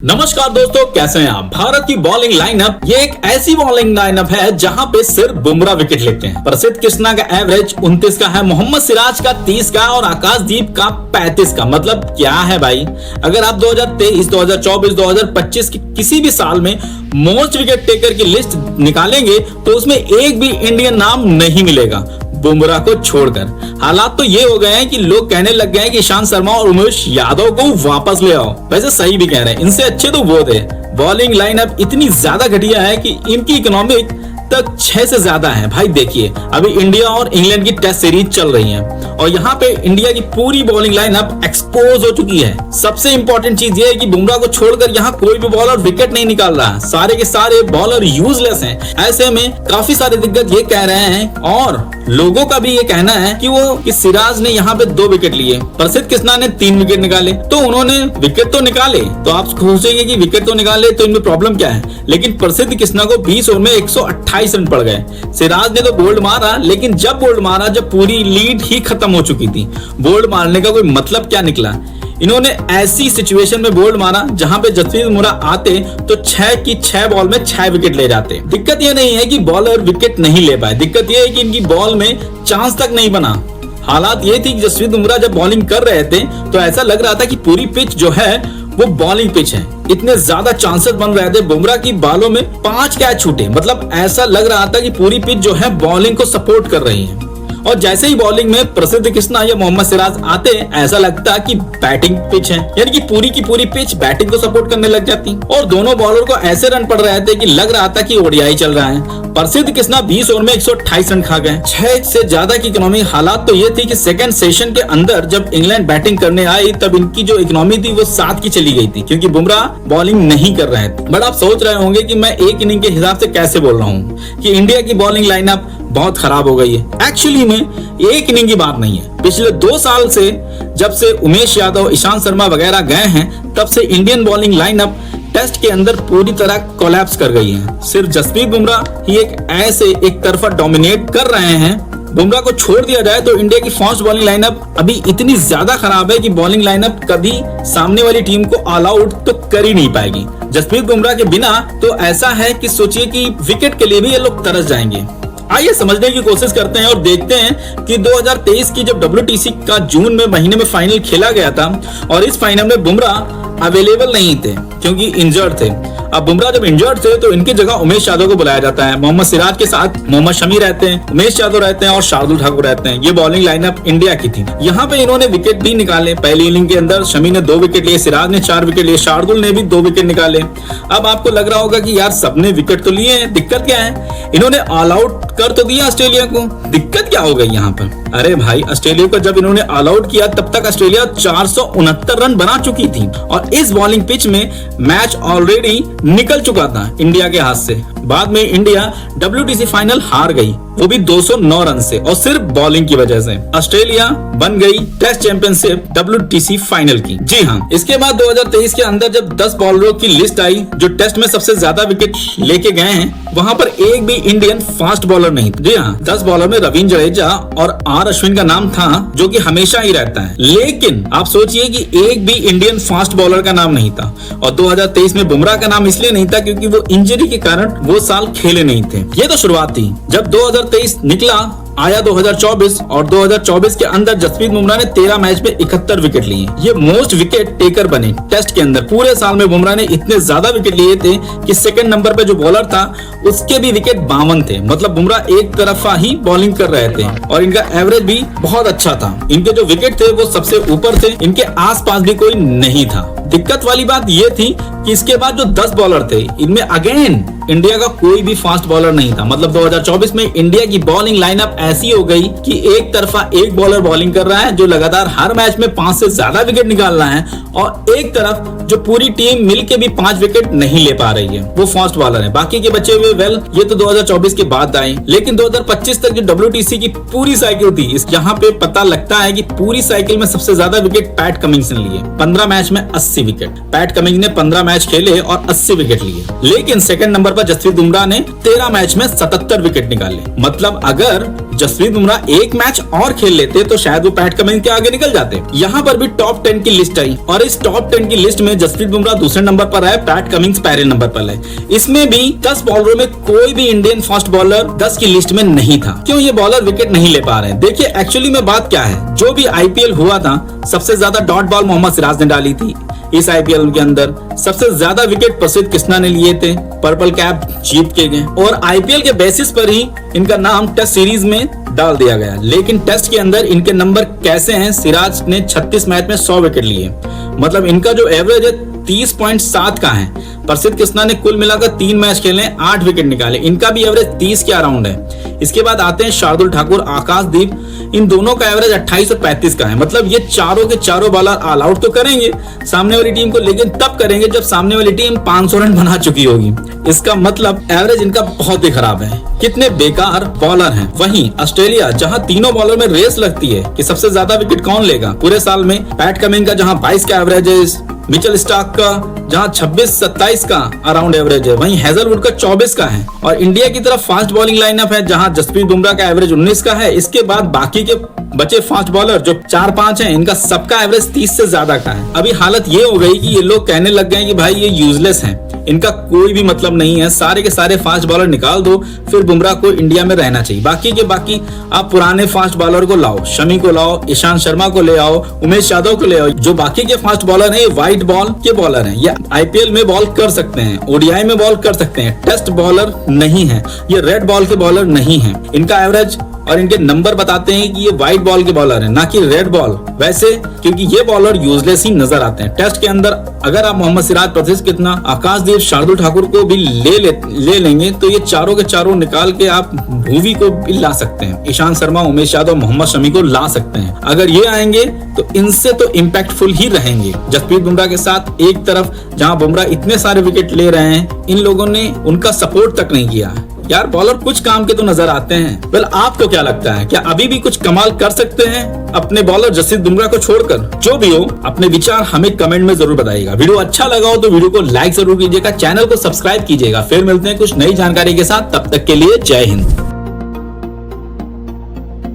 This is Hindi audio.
नमस्कार दोस्तों, कैसे हैं आप। भारत की बॉलिंग लाइनअप ये एक ऐसी बॉलिंग लाइनअप है जहां पे सिर्फ बुमराह विकेट लेते हैं। प्रसिद्ध कृष्णा का एवरेज 29 का है, मोहम्मद सिराज का 30 का और आकाशदीप का 35 का। मतलब क्या है भाई, अगर आप 2023, 2024, 2025 की किसी भी साल में मोस्ट विकेट टेकर की लिस्ट निकालेंगे तो उसमें एक भी इंडियन नाम नहीं मिलेगा बुमराह को छोड़कर। हालात तो ये हो गए हैं कि लोग कहने लग गए हैं कि ईशांत शर्मा और उमेश यादव को वापस ले आओ। वैसे सही भी कह रहे हैं, इनसे अच्छे तो वो थे। बॉलिंग लाइनअप इतनी ज्यादा घटिया है कि इनकी इकोनॉमिक तक 6 से ज्यादा है। भाई देखिए, अभी इंडिया और इंग्लैंड की टेस्ट सीरीज चल रही है और यहाँ पे इंडिया की पूरी बॉलिंग लाइनअप एक्सपोज हो चुकी है। सबसे इंपॉर्टेंट चीज ये है कि बुमराह को छोड़कर यहाँ कोई भी बॉलर विकेट नहीं निकाल रहा। सारे के सारे बॉलर यूजलेस हैं। ऐसे में काफी सारे दिग्गज ये कह रहे हैं और लोगों का भी ये कहना है कि सिराज ने यहाँ पे 2 विकेट लिए, प्रसिद्ध कृष्णा ने 3 विकेट निकाले। तो उन्होंने विकेट तो निकाले, तो आप सोचेंगे कि विकेट तो निकाले तो इनमें प्रॉब्लम क्या है, लेकिन प्रसिद्ध कृष्णा को 20 ओवर में 128 रन पड़ गए। सिराज ने तो बोल्ड मारा, लेकिन जब बोल्ड मारा जब पूरी लीड ही खत्म हो चुकी थी। बोल्ड मारने का कोई मतलब क्या निकला। इन्होंने ऐसी सिचुएशन में बोल्ड मारा जहां पे जसप्रीत बुमराह आते तो 6 की 6 बॉल में 6 विकेट ले जाते। दिक्कत ये नहीं है कि बॉलर विकेट नहीं ले पाए, दिक्कत ये है कि इनकी बॉल में चांस तक नहीं बना। हालात ये थी कि जसप्रीत बुमराह जब बॉलिंग कर रहे थे तो ऐसा लग रहा था कि पूरी पिच जो है वो बॉलिंग पिच है। इतने ज्यादा चांसेस बन रहे थे, बुमराह की बालों में 5 कैच छूटे। मतलब ऐसा लग रहा था कि पूरी पिच जो है बॉलिंग को सपोर्ट कर रही है। और जैसे ही बॉलिंग में प्रसिद्ध कृष्णा या मोहम्मद सिराज आते ऐसा लगता कि बैटिंग पिच है, यानी कि पूरी की पूरी पिच बैटिंग को सपोर्ट करने लग जाती। और दोनों बॉलर को ऐसे रन पड़ रहे थे कि लग रहा था कि ओडीआई चल रहा है। प्रसिद्ध कृष्णा 20 ओवर में 128 रन खा गए, 6 से ज्यादा की इकोनॉमी। हालात तो ये थी कि सेकंड सेशन के अंदर जब इंग्लैंड बैटिंग करने आई तब इनकी जो इकोनॉमी थी वो 7 की चली गई थी, क्योंकि बुमराह बॉलिंग नहीं कर रहे थे। बट आप सोच रहे होंगे कि मैं एक इनिंग के हिसाब से कैसे बोल रहा हूँ कि इंडिया की बॉलिंग लाइनअप बहुत खराब हो गई है। एक्चुअली में एक इनिंग की बात नहीं है। पिछले 2 साल से जब से उमेश यादव, ईशांत शर्मा वगैरह गए हैं तब से इंडियन बॉलिंग लाइनअप टेस्ट के अंदर पूरी तरह कोलैप्स कर गई है। सिर्फ जसप्रीत बुमराह ही एक तरफा डोमिनेट कर रहे हैं। बुमराह को छोड़ दिया जाए तो इंडिया की फास्ट बॉलिंग लाइनअप अभी इतनी ज्यादा खराब है कि बॉलिंग लाइनअप कभी सामने वाली टीम को ऑल आउट तो कर ही नहीं पाएगी। जसप्रीत बुमराह के बिना तो ऐसा है कि सोचिए कि विकेट के लिए भी ये लोग तरस जाएंगे। आइए समझने की कोशिश करते हैं और देखते हैं कि 2023 की जब WTC का जून में महीने में फाइनल खेला गया था और इस फाइनल में बुमराह अवेलेबल नहीं थे क्योंकि इंजर्ड थे। अब बुमराह जब इंजर्ड थे तो इनकी जगह उमेश यादव को बुलाया जाता है। मोहम्मद सिराज के साथ मोहम्मद शमी रहते हैं, उमेश यादव रहते हैं और शार्दुल ठाकुर रहते हैं। ये बॉलिंग लाइनअप इंडिया की थी। यहाँ पे इन्होंने विकेट भी निकाले। पहली इनिंग के अंदर शमी ने 2 विकेट लिए, सिराज ने 4 विकेट लिए, शार्दुल ने भी 2 विकेट निकाले। अब आपको लग रहा होगा कि यार सबने विकेट तो लिए हैं, दिक्कत क्या है। इन्होंने ऑल आउट कर तो दिया ऑस्ट्रेलिया को, दिक्कत क्या हो गई यहाँ पर। अरे भाई, ऑस्ट्रेलिया को जब इन्होंने ऑल आउट किया तब तक ऑस्ट्रेलिया 469 रन बना चुकी थी और इस बॉलिंग पिच में मैच ऑलरेडी निकल चुका था इंडिया के हाथ से। बाद में इंडिया WTC फाइनल हार गई, वो भी 209 रन से और सिर्फ बॉलिंग की वजह से। ऑस्ट्रेलिया बन गई टेस्ट चैंपियनशिप WTC फाइनल की। जी हाँ, इसके बाद 2023 के अंदर जब 10 बॉलरों की लिस्ट आई जो टेस्ट में सबसे ज्यादा विकेट लेके गए हैं, वहां पर एक भी इंडियन फास्ट बॉलर नहीं। जी हाँ, 10 बॉलर में रवींद्र जडेजा और आर अश्विन का नाम था जो कि हमेशा ही रहता है, लेकिन आप सोचिए कि एक भी इंडियन फास्ट बॉलर का नाम नहीं था। और 2023 में बुमराह का नाम इसलिए नहीं था क्योंकि वो इंजरी के कारण वो साल खेले नहीं थे। ये तो शुरुआत थी। जब 2023 निकला आया 2024 और 2024 के अंदर जसप्रीत बुमराह ने 13 मैच में 71 विकेट लिए। ये मोस्ट विकेट टेकर बने टेस्ट के अंदर। पूरे साल में बुमराह ने इतने ज्यादा विकेट लिए थे कि सेकंड नंबर पे जो बॉलर था उसके भी विकेट 52 थे। मतलब बुमराह एक तरफा ही बॉलिंग कर रहे थे और इनका एवरेज भी बहुत अच्छा था। इनके जो विकेट थे वो सबसे ऊपर थे, इनके आसपास भी कोई नहीं था। दिक्कत वाली बात ये थी कि इसके बाद जो 10 बॉलर थे इनमें अगेन इंडिया का कोई भी फास्ट बॉलर नहीं था। मतलब 2024 में इंडिया की बॉलिंग लाइनअप ऐसी हो गई कि एक तरफा एक बॉलर बॉलिंग कर रहा है जो लगातार हर मैच में 5 से ज्यादा विकेट निकाल रहा है और एक तरफ जो पूरी टीम मिलके भी 5 विकेट नहीं ले पा रही है, वो फास्ट बॉलर है। बाकी के बचे हुए ये तो 2024 के बाद आए, लेकिन 2025 तक जो WTC की पूरी साइकिल थी, इस यहाँ पे पता लगता है कि पूरी साइकिल में सबसे ज्यादा विकेट पैट कमिंस ने लिए। 15 मैच में 80 विकेट। पैट कमिंस ने 15 मैच खेले और 80 विकेट लिए। लेकिन सेकंड नंबर पर जसप्रीत बुमराह ने 13 मैच में 77 विकेट निकाले। मतलब अगर जसप्रीत बुमराह एक मैच और खेल लेते तो शायद वो पैट कमिंस के आगे निकल जाते। यहाँ पर भी टॉप 10 की लिस्ट आई और इस टॉप 10 की लिस्ट में जसप्रीत बुमराह दूसरे नंबर पर है, पैट कमिंस पहले नंबर पर है। इसमें भी 10 बॉलरों में कोई भी इंडियन फास्ट बॉलर 10 की लिस्ट में नहीं था। क्यों ये बॉलर विकेट नहीं ले पा रहे हैं? देखिए एक्चुअली में बात क्या है, जो भी आईपीएल हुआ था सबसे ज्यादा डॉट बॉल मोहम्मद सिराज ने डाली थी। इस आईपीएल के अंदर सबसे ज्यादा विकेट प्रसिद्ध कृष्णा ने लिए थे, पर्पल कैप जीत के गए और आईपीएल के बेसिस पर ही इनका नाम टेस्ट सीरीज में डाल दिया गया। लेकिन टेस्ट के अंदर इनके नंबर कैसे हैं? सिराज ने 36 मैच में 100 विकेट लिए, मतलब इनका जो एवरेज है 30.7 का है। प्रसिद्ध कृष्णा ने कुल मिलाकर 3 मैच खेले, 8 विकेट निकाले, इनका भी एवरेज 30 के अराउंड है। इसके बाद आते हैं शार्दुल ठाकुर, आकाशदीप, इन दोनों का एवरेज 28 और 35 का है। मतलब ये चारों के चारों बॉलर ऑल आउट तो करेंगे सामने वाली टीम को, लेकिन तब करेंगे जब सामने वाली टीम 500 रन बना चुकी होगी। इसका मतलब एवरेज इनका बहुत ही खराब है। कितने बेकार बॉलर हैं। वहीं ऑस्ट्रेलिया, जहां तीनों बॉलर में रेस लगती है कि सबसे ज्यादा विकेट कौन लेगा पूरे साल में, पैट कमिंस का जहां 22 का एवरेज है, मिचेल स्टार्क का जहां 26-27 का अराउंड एवरेज है, वहीं हेजलवुड का 24 का है। और इंडिया की तरफ फास्ट बॉलिंग लाइनअप है जहां जसप्रीत बुमराह का एवरेज 19 का है। इसके बाद बाकी के बचे फास्ट बॉलर जो 4-5 हैं, इनका सबका एवरेज 30 से ज्यादा का है। अभी हालत ये हो गई कि ये लोग कहने लग गए कि भाई ये यूजलेस हैं, इनका कोई भी मतलब नहीं है, सारे के सारे फास्ट बॉलर निकाल दो, फिर बुमराह को इंडिया में रहना चाहिए। बाकी के बाकी आप पुराने फास्ट बॉलर को लाओ, शमी को लाओ, ईशांत शर्मा को ले आओ, उमेश यादव को ले आओ। जो बाकी के फास्ट बॉलर हैं, व्हाइट बॉल के बॉलर हैं, ये आईपीएल में बॉल कर सकते हैं, ओडीआई में बॉल कर सकते हैं, टेस्ट बॉलर नहीं है, ये रेड बॉल के बॉलर नहीं है। इनका एवरेज और इनके नंबर बताते हैं कि ये व्हाइट बॉल के बॉलर हैं, ना कि रेड बॉल। वैसे क्योंकि ये बॉलर यूजलेस ही नजर आते हैं टेस्ट के अंदर। अगर आप मोहम्मद सिराज, प्रसिद्ध कृष्णा, आकाशदीप, शार्दुल ठाकुर को भी ले लेंगे तो ये चारों के चारों निकाल के आप भुवी को भी ला सकते हैं, ईशांत शर्मा, उमेश यादव, मोहम्मद शमी को ला सकते हैं। अगर ये आएंगे तो इनसे तो इम्पैक्टफुल ही रहेंगे। जसप्रीत बुमराह के साथ एक तरफ जहां बुमराह इतने सारे विकेट ले रहे हैं, इन लोगों ने उनका सपोर्ट तक नहीं किया है। यार बॉलर कुछ काम के तो नजर आते हैं। वेल, आपको क्या लगता है, क्या अभी भी कुछ कमाल कर सकते हैं अपने बॉलर जसप्रीत बुमराह को छोड़कर? जो भी हो, अपने विचार हमें कमेंट में जरूर बताइएगा। वीडियो अच्छा लगा हो तो वीडियो को लाइक जरूर कीजिएगा, चैनल को सब्सक्राइब कीजिएगा। फिर मिलते हैं कुछ नई जानकारी के साथ, तब तक के लिए जय हिंद।